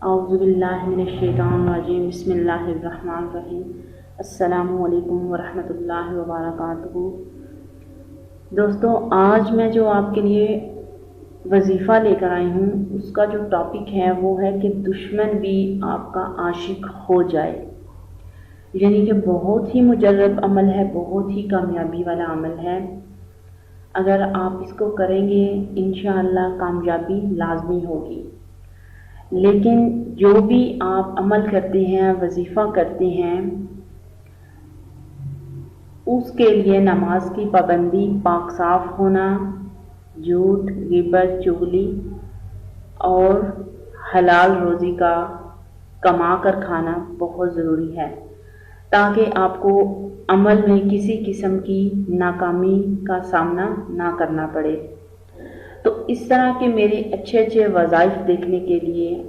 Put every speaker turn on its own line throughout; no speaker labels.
اعوذ باللہ من الشیطان الرجیم بسم اللہ الرحمن الرحیم السلام علیکم ورحمۃ اللہ وبرکاتہ۔ دوستو، آج میں جو آپ کے لیے وظیفہ لے کر آئی ہوں اس کا جو ٹاپک ہے وہ ہے کہ دشمن بھی آپ کا عاشق ہو جائے، یعنی کہ بہت ہی مجرب عمل ہے، بہت ہی کامیابی والا عمل ہے۔ اگر آپ اس کو کریں گے انشاءاللہ کامیابی لازمی ہوگی۔ لیکن جو بھی آپ عمل کرتے ہیں، وظیفہ کرتے ہیں، اس کے لیے نماز کی پابندی، پاک صاف ہونا، جھوٹ، غیبت، چغلی اور حلال روزی کا کما کر کھانا بہت ضروری ہے، تاکہ آپ کو عمل میں کسی قسم کی ناکامی کا سامنا نہ کرنا پڑے۔ تو اس طرح کے میرے اچھے وظائف دیکھنے کے لیے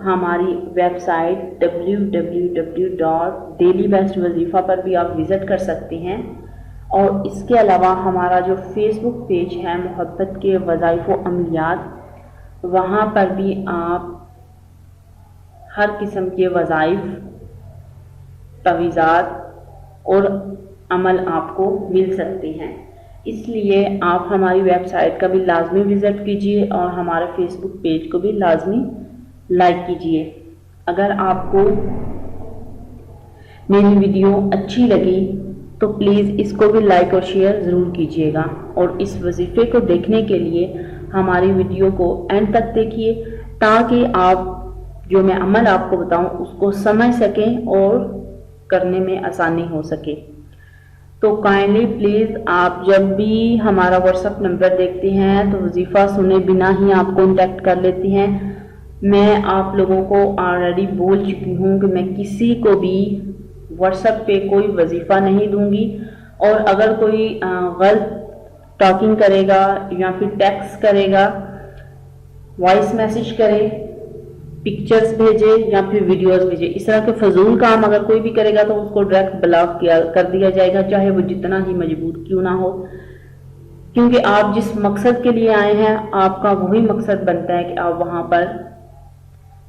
ہماری ویب سائٹ www.dailybestwazifa پر بھی آپ وزٹ کر سکتے ہیں، اور اس کے علاوہ ہمارا جو فیس بک پیج ہے محبت کے وظائف و عملیات، وہاں پر بھی آپ ہر قسم کے وظائف، تعویذات اور عمل آپ کو مل سکتے ہیں۔ اس لیے آپ ہماری ویب سائٹ کا بھی لازمی وزٹ کیجیے اور ہمارے فیس بک پیج کو بھی لازمی لائک کیجیے۔ اگر آپ کو میری ویڈیو اچھی لگی تو پلیز اس کو بھی لائک اور شیئر ضرور کیجیے گا، اور اس وظیفے کو دیکھنے کے لیے ہماری ویڈیو کو اینڈ تک دیکھیے، تاکہ آپ جو میں عمل آپ کو بتاؤں اس کو سمجھ سکیں اور کرنے میں آسانی ہو سکے۔ تو کائنڈلی پلیز آپ جب بھی ہمارا واٹس ایپ نمبر دیکھتے ہیں تو وظیفہ سنے بنا ہی آپ کانٹیکٹ کر لیتے ہیں۔ میں آپ لوگوں کو آلریڈی بول چکی ہوں کہ میں کسی کو بھی واٹس ایپ پہ کوئی وظیفہ نہیں دوں گی، اور اگر کوئی غلط ٹاکنگ کرے گا یا پھر ٹیکسٹ کرے گا، وائس میسج کرے، پکچرز بھیجے یا پھر ویڈیوز بھیجے، اس طرح کے فضول کام اگر کوئی بھی کرے گا تو اس کو ڈائریکٹ بلاک کر دیا جائے گا، چاہے وہ جتنا ہی مجبور کیوں نہ ہو، کیونکہ آپ جس مقصد کے لیے آئے ہیں آپ کا وہی مقصد بنتا ہے کہ آپ وہاں پر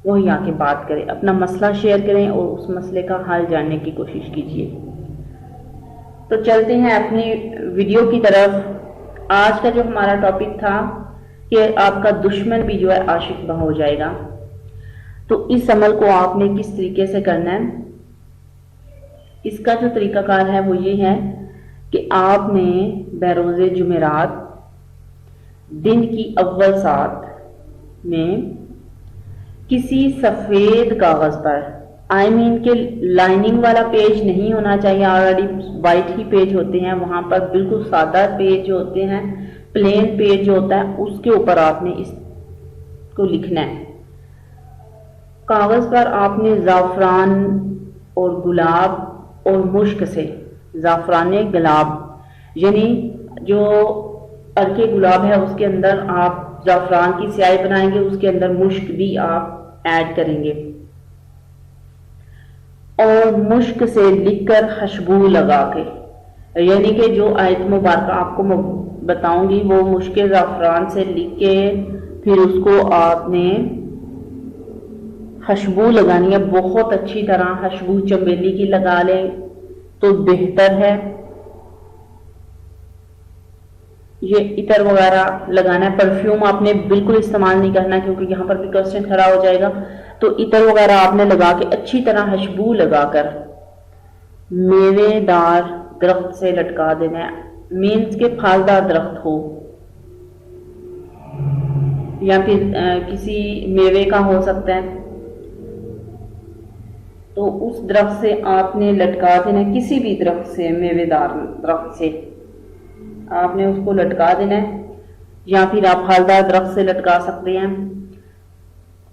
وہی آ کے بات کریں، اپنا مسئلہ شیئر کریں اور اس مسئلے کا حل جاننے کی کوشش کیجیے۔ تو چلتے ہیں اپنی ویڈیو کی طرف۔ آج کا جو ہمارا ٹاپک تھا کہ آپ کا دشمن بھی جو ہے عاشق ہو جائے گا، تو اس عمل کو آپ نے کس طریقے سے کرنا ہے؟ اس کا جو طریقہ کار ہے وہ یہ ہے کہ آپ نے بروز جمعرات دن کی اول ساعت میں کسی سفید کاغذ پر، کہ لائننگ والا پیج نہیں ہونا چاہیے، آلریڈی وائٹ ہی پیج ہوتے ہیں، وہاں پر بالکل سادہ پیج ہوتے ہیں، پلین پیج جو ہوتا ہے اس کے اوپر آپ نے اس کو لکھنا ہے۔ کاغذ پر آپ نے زعفران اور گلاب اور مشک سے، زعفران گلاب یعنی جو ارکے گلاب ہے اس کے اندر آپ زعفران کی سیاہی بنائیں گے، اس کے اندر مشک بھی آپ ایڈ کریں گے، اور مشک سے لکھ کر خوشبو لگا کے، یعنی کہ جو آیت مبارکہ آپ کو بتاؤں گی وہ مشک زعفران سے لکھ کے پھر اس کو آپ نے خوشبو لگانی ہے، بہت اچھی طرح خوشبو چمیلی کی لگا لیں تو بہتر ہے۔ یہ عطر وغیرہ لگانا ہے، پرفیوم آپ نے بالکل استعمال نہیں کرنا کیونکہ یہاں پر بھی کوسچن کھڑا ہو جائے گا۔ تو عطر وغیرہ آپ نے لگا کے اچھی طرح خوشبو لگا کر میوے دار درخت سے لٹکا دینا ہے، مینز کے پھالدار درخت ہو یا پھر کسی میوے کا ہو سکتا ہے، تو اس درخت سے آپ نے لٹکا دینا ہے، کسی بھی درخت سے، میوے دار درخت سے آپ نے اس کو لٹکا دینا ہے، یا پھر آپ پھلدار درخت سے لٹکا سکتے ہیں۔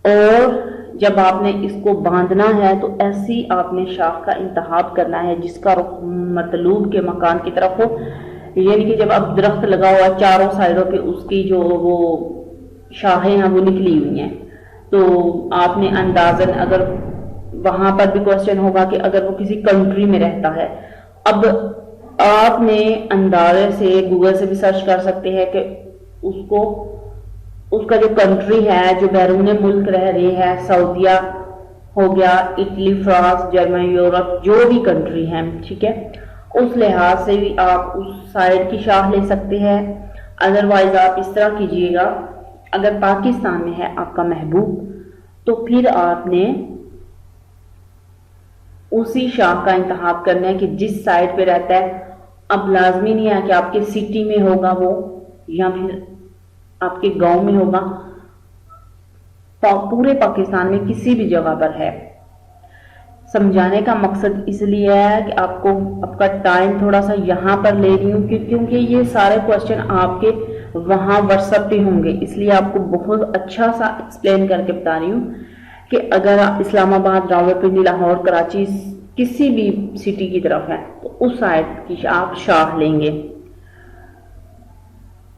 اور جب آپ نے اس کو باندھنا ہے تو ایسی آپ نے شاخ کا انتخاب کرنا ہے جس کا رخ مطلوب کے مکان کی طرف ہو، یعنی کہ جب اب درخت لگا ہوا چاروں سائڈوں پہ اس کی جو وہ شاخیں ہیں وہ نکلی ہوئی ہیں، تو آپ نے اندازاً، اگر وہاں پر بھی کوشچن ہوگا کہ اگر وہ کسی کنٹری میں رہتا ہے، اب آپ نے اندازے سے گوگل سے بھی سرچ کر سکتے ہیں کہ اس کو اس کا جو کنٹری ہے جو بیرون ملک رہ رہی ہے، سعودیہ ہو گیا، اٹلی، فرانس، جرمنی، یورپ، جو بھی کنٹری ہے، ٹھیک ہے، اس لحاظ سے بھی آپ اس سائڈ کی شاہ لے سکتے ہیں۔ ادروائز آپ اس طرح کیجئے گا، اگر پاکستان میں ہے آپ کا محبوب تو پھر آپ نے اسی شاہ کا انتخاب کرنا ہے کہ جس سائڈ پہ رہتا ہے۔ اب لازمی نہیں ہے کہ آپ کے سٹی میں ہوگا وہ یا پھر آپ کے گاؤں میں ہوگا، پورے پاکستان میں کسی بھی جگہ پر ہے۔ سمجھانے کا مقصد اس لیے ہے کہ آپ کو آپ کا ٹائم تھوڑا سا یہاں پر لے رہی ہوں کیونکہ یہ سارے کوشچن آپ کے وہاں واٹس ایپ پہ ہوں گے، اس لیے آپ کو بہت اچھا سا ایکسپلین کر کے بتا رہی ہوں کہ اگر اسلام آباد، راولپنڈی، لاہور، کراچی کسی بھی سٹی کی طرف ہے تو اس سائڈ کی آپ شاہ لیں گے،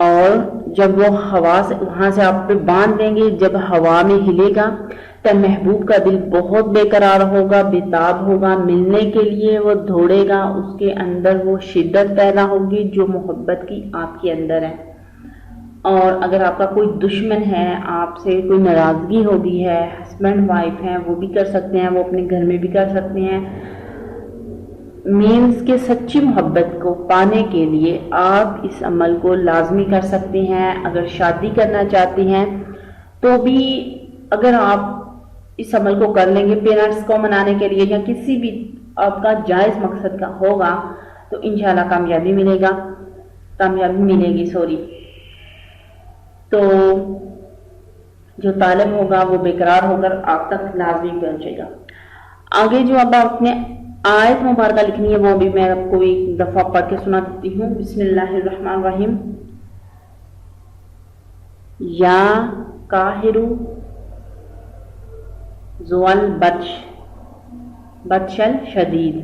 اور جب وہ ہوا سے وہاں سے آپ پہ باندھ دیں گے، جب ہوا میں ہلے گا تو محبوب کا دل بہت بے قرار ہوگا، بےتاب ہوگا، ملنے کے لیے وہ دوڑے گا، اس کے اندر وہ شدت پیدا ہوگی جو محبت کی آپ کے اندر ہے۔ اور اگر آپ کا کوئی دشمن ہے، آپ سے کوئی ناراضگی ہو گئی ہے، ہسبینڈ وائف ہیں وہ بھی کر سکتے ہیں، وہ اپنے گھر میں بھی کر سکتے ہیں۔ مینز کے سچی محبت کو پانے کے لیے آپ اس عمل کو لازمی کر سکتے ہیں۔ اگر شادی کرنا چاہتے ہیں تو بھی اگر آپ اس عمل کو کر لیں گے پیرنٹس کو منانے کے لیے یا کسی بھی آپ کا جائز مقصد کا ہوگا تو انشاءاللہ کامیابی ملے گی تو جو طالب ہوگا وہ بےقرار ہو کر آپ تک لازمی پہنچے گا۔ آگے جو اب آپ نے آیت مبارکہ لکھنی ہے وہ بھی میں آپ کو ایک دفعہ پڑھ کے سنا دیتی ہوں۔ بسم اللہ الرحمن الرحیم۔ یا قاہر ذو البطش الشدید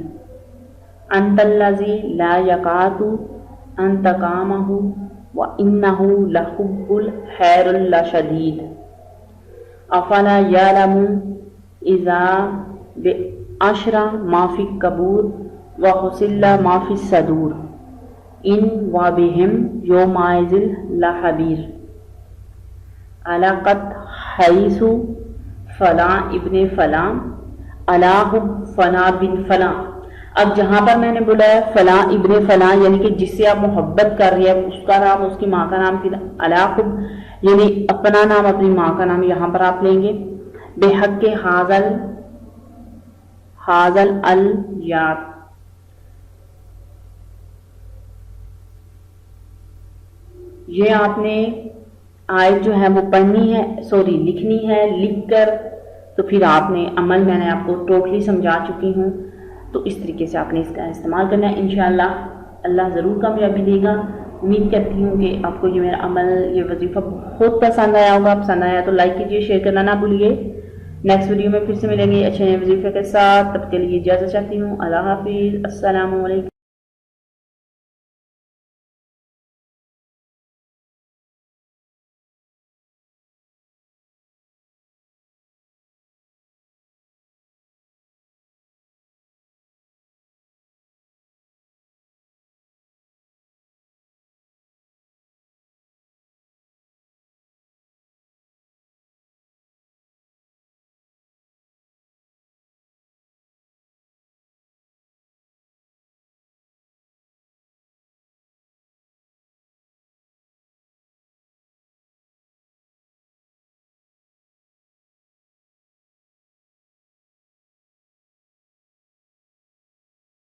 انت الذی لا یقاۃ انتقامہ وانہ لحب الخیر لشدید افلا یعلم اذا بعشر ما فی القبور وحصل ما فی الصدور ان وبہم یومئذ لخبیر علاقت حیث فلاں ابن فلاں علاہ فلاں بن فلاں۔ اب جہاں پر میں نے بولا ہے فلاں ابن فلاں یعنی کہ جس سے آپ محبت کر رہی ہے اس کا نام، اس کی ماں کا نام، علاہ یعنی اپنا نام، اپنی ماں کا نام یہاں پر آپ لیں گے۔ بے حق کے حاضل الیات، یہ آپ نے آیت جو ہے وہ پڑھنی ہے، لکھنی ہے، لکھ کر تو پھر آپ نے عمل میں نے آپ کو ٹوٹلی سمجھا چکی ہوں، تو اس طریقے سے آپ نے اس کا استعمال کرنا ہے۔ انشاءاللہ اللہ ضرور کامیابی دے گا۔ امید کرتی ہوں کہ آپ کو یہ میرا عمل، یہ وظیفہ بہت پسند آیا ہوگا۔ پسند آیا تو لائک کیجیے، شیئر کرنا نہ بھولیے۔ نیکسٹ ویڈیو میں پھر سے ملیں گے اچھے نئے وظیفے کے ساتھ، تب کے لیے اجازت چاہتی ہوں۔ اللہ حافظ، السلام علیکم۔